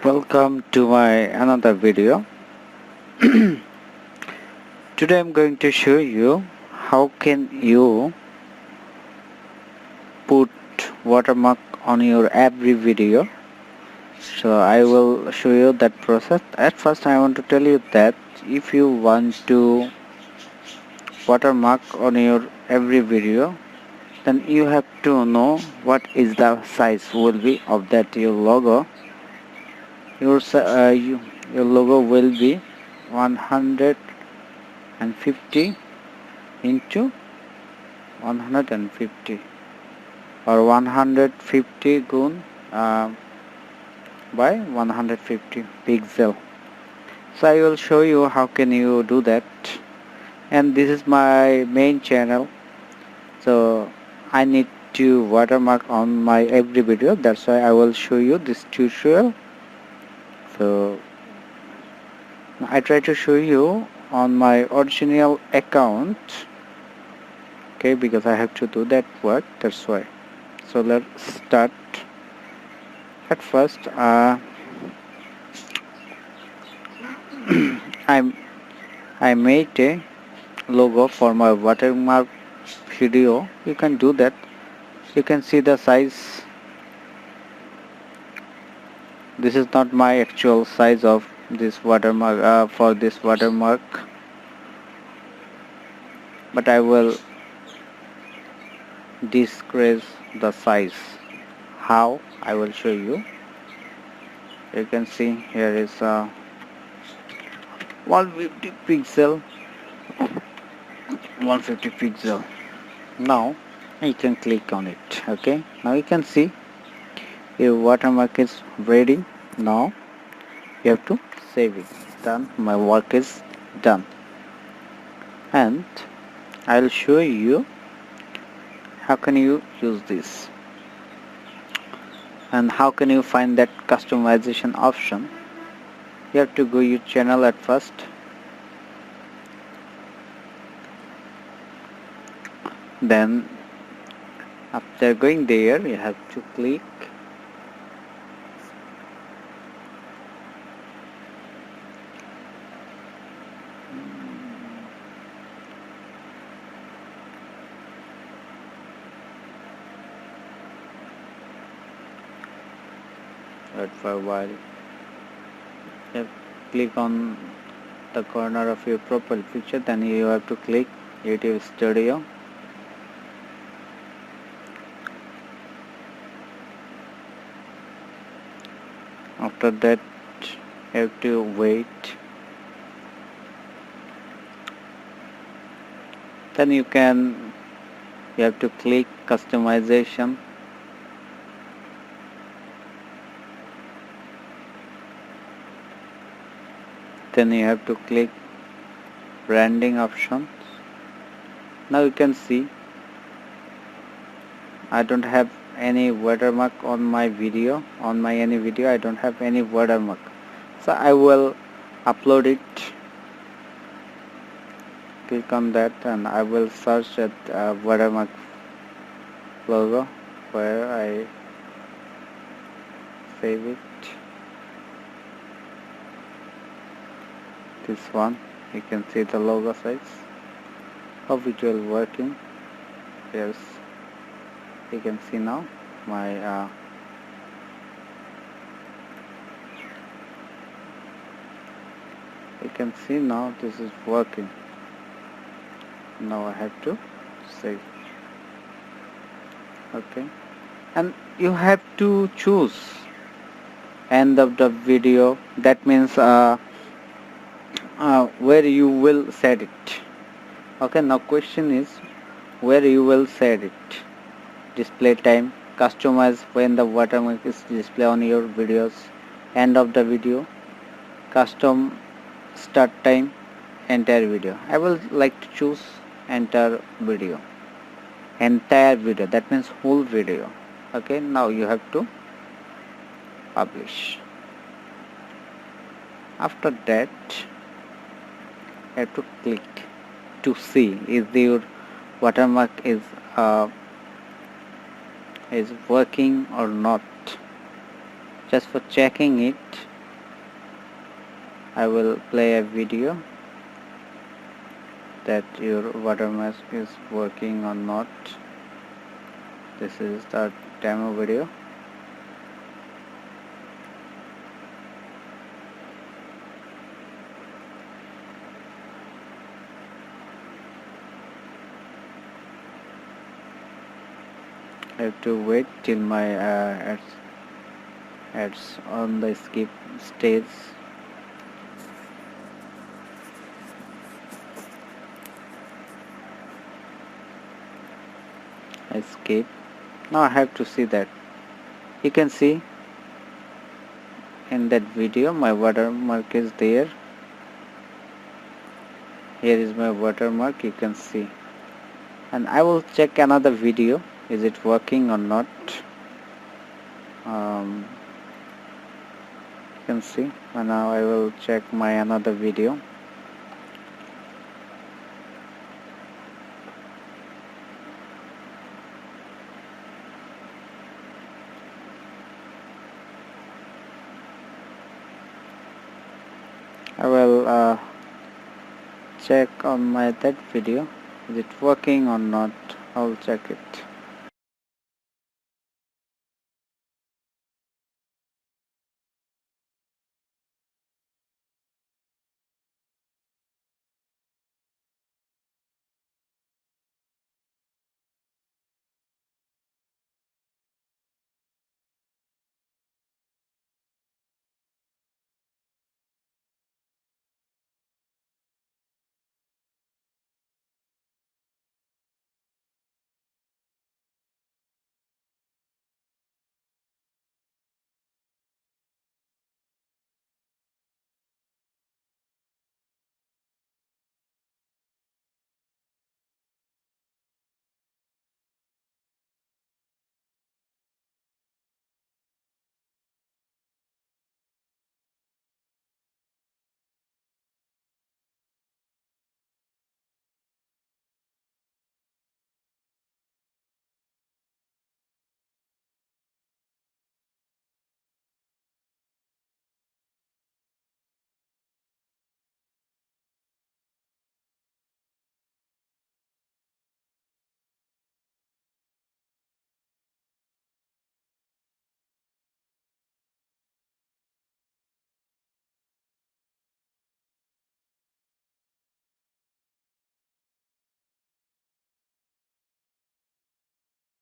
Welcome to my another video. Today I'm going to show you how can you put watermark on your every video. So I will show you that process. At first I want to tell you that if you want to watermark on your every video, then you have to know what is the size will be of that your logo. Your logo will be 150 into 150 or 150 gun by 150 pixel. So I will show you how can you do that, and this is my main channel, so I need to watermark on my every video. That's why I will show you this tutorial. So I try to show you on my original account, okay, because I have to do that work, that's why. So let's start. At first I made a logo for my watermark video. You can do that. You can see the size. This is not my actual size of this watermark for this watermark, but I will decrease the size. How? I will show you. You can see here is 150 pixel. Now you can click on it. Okay, now you can see your watermark is ready. Now you have to save it. Done. My work is done, and I'll show you how can you use this and how can you find that customization option. You have to go your channel at first. Then after going there, you have to click wait for a while. You have to click on the corner of your profile picture, then you have to click YouTube Studio. After that, you have to wait. Then you have to click customization. Then you have to click branding options. Now you can see I don't have any watermark on my video. On my any video I don't have any watermark, so I will upload it. Click on that and I will search at watermark logo where I save it. This one, you can see the logo size, how it will working. Yes, you can see now my you can see now this is working. Now I have to save. Okay, and you have to choose end of the video. That means where you will set it. Okay, now question is where you will set it. Display time, customize when the watermark is display on your videos, end of the video, custom start time, entire video. I will like to choose entire video. That means whole video. Okay, now you have to publish. After that you have to click to see if your watermark is working or not. Just for checking it, I will play a video that your watermark is working or not. This is the demo video. I have to wait till my ads on the skip stage. I skip. Now I have to see that. You can see in that video my watermark is there. Here is my watermark, you can see. And I will check another video. Is it working or not? You can see. And now I will check my another video. I will check on my that video. Is it working or not? I will check it.